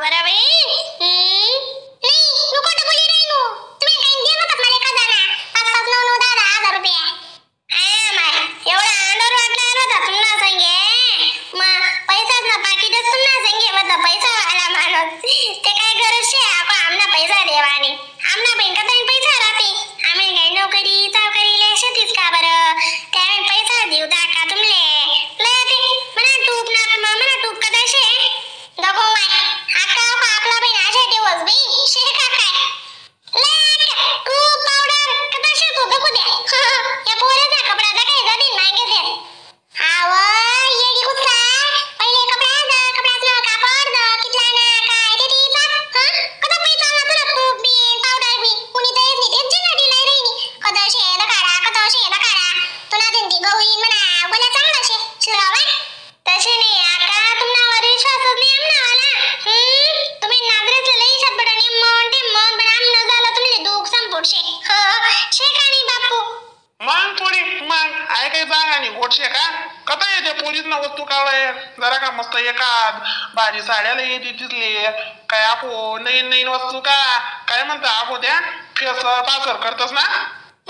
बरं बाई. नाही तू खोटं बोली नाही नू. तुम्ही काही देत होतात मला खजाना 5-5, 9-9, 10-10 हजार रुपये. माय एवढा अंडर वाटला होता तुम्हाला सांगे. मग पैसाच ना पाकिटच तुम्हाला सांगे मतलब पैसा वाला माणूस ते काय गरज शे आपण आमना पैसा देवाने आमना बँकेत पैसा राहते. आम्ही काही नोकरी चाकरीले शेतीच का बरं त्यावेळी पैसा देऊ दा का तुमले लय म्हणा टूप ना म्हणा टूप कदाशे दगो वाय आका आपला बहीण आशे दिवस बाई शे का काय लय टूप पावडर कदाशे तो दगो द्या या पोरेचा कपडा दा काय जमीन मागे दे. आव येडी कुत्रा पहिले कपड्याचं कापड द कितला ना काय ते तीचा कदा पैसा ना तुला टूप बी पावडर बी कुणी तर येत नाही ते जिना दिलाय रे कदा शेद काढा तुला दिंदी गवळी म्हणा बोला चांगला शे शिरावा तसे नाही आका तुम्हाला विश्वासच नाही आमनावाला. तुम्ही नादरेच लई शब्द नेमन टेमन पण आम न झालं तुम्ही दुख संपुटशे शे का नाही बापू मग थोडी मग आहे काही जागा नाही गोटशे का कथा येते पोलीस ना वस्तू काढाय जरा का मस्त एखाद भारी साड्याला येते तिथले काय आपो नवीन नवीन वस्तू का काय म्हणता आपो त्या फेस पासर करतस ना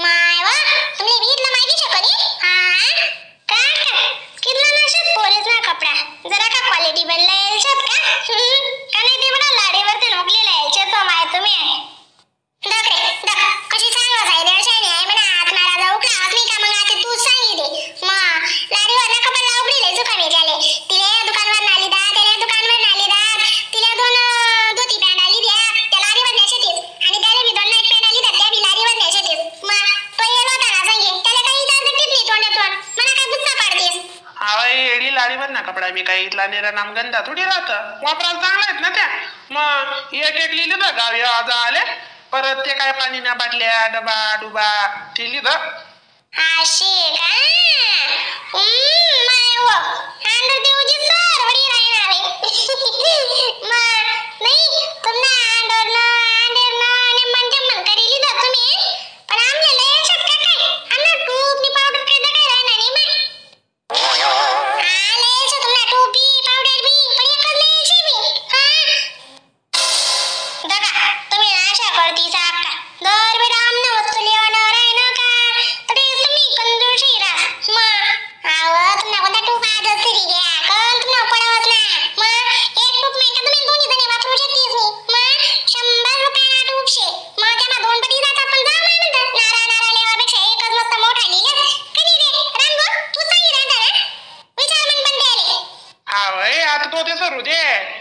माय वा तुम्ही बीतला माहिती शकनी का कितला नशत पोलीस ना कपडा जरा का क्वालिटी बनलाय शत का नाही ते बडा लाडीवर ते नोकलेला आहे चेतो माय तुम्ही दक कशी सांगा साई देशाने आहे म्हणा आत्माला जाऊ का आत्मी का मग आता तूच सांगितले मग लाडीवर ना कपडा उघडीले दुकाने झाले तिले दुकानवर नाली दा त्याला दुकानवर नाली दा तिला 2 धोती पॅन्ट आली द्या त्या लाडीवर नेशेतीस आणि त्याला बी 2 नाईट पॅन्ट आली त्या बी लाडीवर नेशेतीस मग तो येलो होता ना सांगे त्याला काही इतर भेटत नाही तोंडातून मला काय गुस्सा पाडतेस. आवाई एडी लाडीवर ना कपडा मी काही इथला नेरा नाम गंदा थोडी राहतं वापरायला चांगला आहेत ना त्या मग एक लिहिलं ना गावी आज आले परत ते काय पाणी ना बाटल्या डबा डुबा ते लिहिलं अशी का माय वो अंडर देऊजी सर वडी राहणार मग नाही तुम्हाला अंडर ना आणि मन करी लिहिलं तुम्ही पण आमले लय शक्य काय आमना टूप नि पावडर काय काय राहणार नाही मग आले सो तुम्हाला टूपी पावडर बी पण एकच नाही शी बी दगा तुम्ही आशा करती साका दर बेटा आमना वस्तू लेवाना राहणार का तरी तुम्ही कंजूशी राहा मग आव तुम्हाला कोणता टूप आजच तरी घ्या कारण तुम्हाला पडवत ना मग एक टूप नाही का तुम्ही दोन्ही जणी वापरू शकतीस मी मग 100 रुपयाला टूप शे मग त्याला 2 पटी जातात पण जा माय म्हणतात नारा लेवापेक्षा एकच मस्त मोठा लिहिलं कधी रे रामगो तू सांगी राहता ना विचार मग बंद आले आवय आता तो ते सरू दे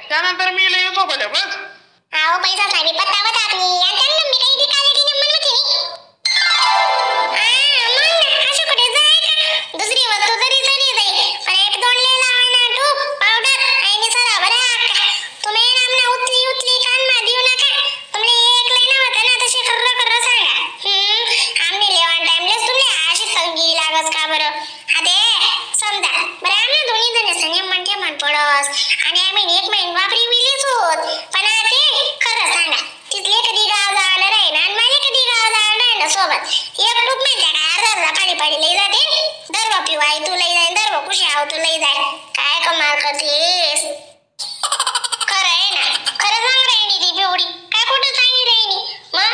त्यानंतर मी लय येतो भले बस आव पैसा साहेब पत्तावत आपली आणि त्यांना मी काही क्वालिटी ने म्हणते नी मग असं कुठे जाय का दुसरी वस्तू जरी जाई पण 1-2 ले लावना टूप पावडर आणि सरा बरा का तुम्ही नामना उतली कान मा देऊ नका तुम्ही एक लेना होता ना तसे कर सांगा आम्ही लेवान टाइमलेस तुम्ही अशी संगी लागस का बरं आदे समजा बरं आम्ही दोन्ही जण संगे म्हणते मन पडस आणि आम्ही एक महिना वापरी मिलीच होत पण ते खरं सांगा तिथले कधी गाव जाणार आहे ना आणि माझे कधी गाव जाणार आहे ना सोबत एक टूप म्हणजे काय अर्धा पाणी लई जाते दरवा पिवाय तू लई जाय दरवा खुशी आव तू लई जाय काय कमाल करतेस खरं आहे ना खरं सांग राहिनी ती बेवडी काय कुठं सांगी राहिनी मग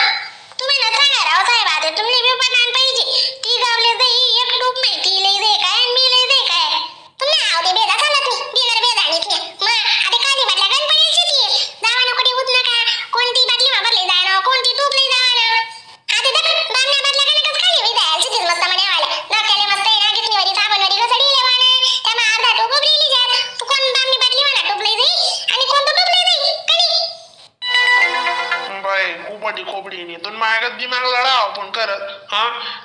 तुम्ही न सांगा राव साहेब आता तुमले बी पटान पाहिजे ती गावले जाई एक टूप माहिती लई जाय काय मी लई जाय काय तुम्ही आव ते बेदा सांगा तुम्ही बिगर बेदानी ती मग आता काली बाटल्या गण पडायची ती जावाना कुठे उत नका कोणती बाटली वापरली जाय ना कोणती टूप लई जावाना आता तर बामना बाटल्या गणकच खाली होई जायची ती मस्त म्हणावाला नकाले मस्त आहे ना कितनीवरी साबणवरी घसडी लेवाना त्यामा अर्धा टूप उघडली जा तू कोण बामनी बाटली वाला टूप लई जाई आणि कोणतं टूप लई जाई कणी बाई खूपटी खोपडीने तुन मागत दिमाग लढाव पण करत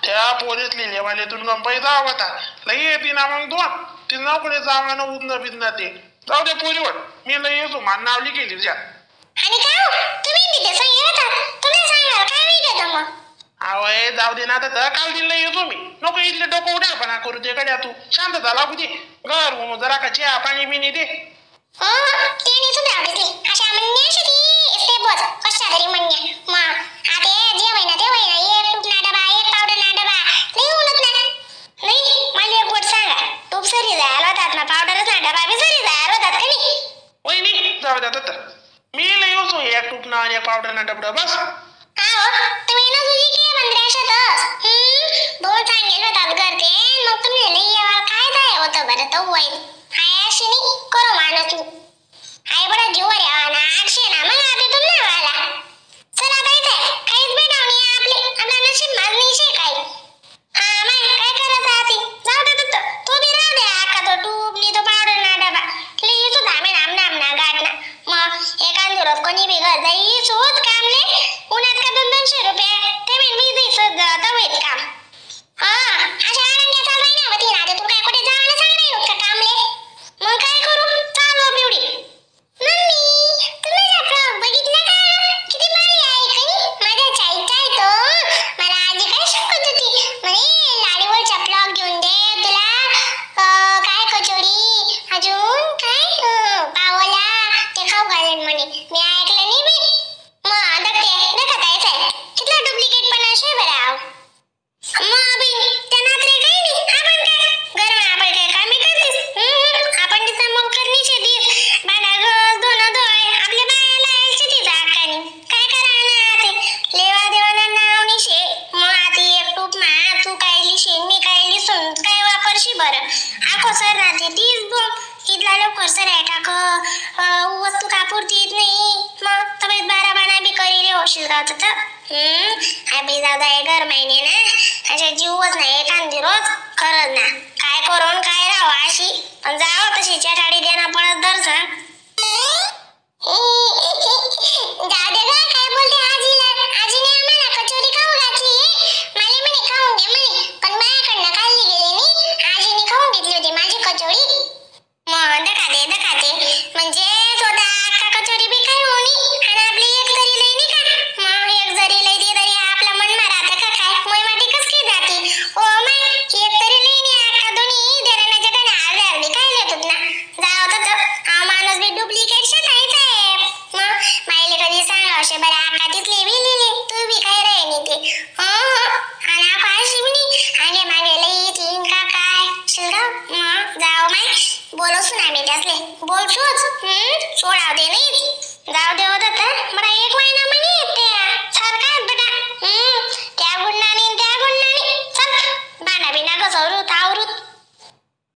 त्या पोरीतली लेवालेतून पैसा होता लई येते ना मग 2 ती नोकरी जावा ना उदन बिदन ते जाऊ दे पोरीवर मी लई येतो मान नावली केली त्या आणि काय तुम्ही तिथे सही येतात तुम्ही सांगा काय वेगळं मग आवय जाऊ दे ना आता काल दिलं येतो मी नको इथले डोकं उडाळपणा करू दे गड्या तू शांतता लागू दे घर म्हणून जरा का चहा पाणी बिणी दे तेनी सुद्धा आवडते अशा म्हणण्यासाठी स्टेपवर कशा तरी म्हणण्या मग आता जे होईना ते होईना एक टूप ना डबा एक पावडर ना डबा लई उलट ना नाही मला एक गोट सांगा टूप सरी जायला होतात ना पावडरच ना डबा बी सरी जायला होतात का नाही वहिनी जाऊ द्या तर मी लई उसो एक टूपना आणि एक पावडर ना डबडं बस. आहो तुम्ही ना तुझी के बंद्राशातच बोल सांगेल होतात करते मग तुम्ही लई यावर काय जाय होतं बरं तो वय हाय अशी नाही करो मानस तू हाय बडा जीवर यावा ना आठशे ना मग आधी तुम ना वाला चला बाईचे काहीच भेटावणी आपली आपला नशीब मागणी शे काय हा माय काय करत राहती जाऊ दे तू बी राहू दे आका तो टूप नी तो पावडर ना डबा लई तू धामे नाम नाम ना गाठ ना मग एकान जुरत कोणी बी घर जाई सोच कामले उन्हात का 200 रुपये पेमेंट मी दिसत जाता होईत काम हा अशा आनंद चालू आहे ना वती ना तू काय कुठे जायला सांगणार का कामले मग काय करू चालू बिवडी मम्मी तुम्ही फ्रॉक बघितला का किती भारी आहे कनी माझ्या चाईचा तो मला आजी काय शिकवत होती म्हणे लाडीवरचा फ्रॉक घेऊन दे तुला काय कचोरी अजून काय पावला ते खाऊ घालेन म्हणे मी ऐकलं नाही बी मग दखतायचंय कितला डुप्लिकेट पण असे बराव मग बी त्यांना तरी काही नाही आपण काय घर आपण काय कामी करतेस आपण तिचा मग करणीचे दिस बाडा गस दोन धोय आपल्या बायाला यायची ती जाकानी काय करा ना ते लेवा देवाना नाव निशे मग आधी एक टूप मा तू कायली शे मी कायली सुन काय वापरशी बरं आखो सर राहते तीच बोम इथला लवकर सर आहे टाक वस्तू कापूरती येत नाही मग तब्येत बारा बाणा बी करी होशील गावत तर आम्ही जादा घर महिने ना अशा जीवच नाही एखादी रोज करत ना काय करून काय राहावं अशी पण जावं तशी चटाडी देणं पडत दर्शन दादा काय बोलते आजीला आजीने आम्हाला कचोरी खाऊ घातली मला म्हणे खाऊन घे म्हणे पण माझ्याकडनं खाल्ली गेली नाही आजीने खाऊन घेतली होती माझी कचोरी मग दखाते म्हणजे स्वतः अख्खा कचोरी बी काय होणी आणि आपली एक तरी लई नाही का मग एक जरी लई ती तरी आपला मन मारात का काय मोय माटी कस काय जाती ओ माय एक तरी लई नाही अख्खा दोन्ही देराना जगाने अर्धे काय लेतात ना जावं तर माणूस बी डुप्लिकेट शे काहीच आहे मग मायले कधी सांगा असे बरं अख्खा तिथली बी लिहिली तू बी काय रे नाही ते आणि आपण शिवणी आणि मागे लई तीन का काय शिवराव मग जाव माय बोलवसून आम्ही त्यासले बोलतोच सोडाव दे नाही जाऊ दे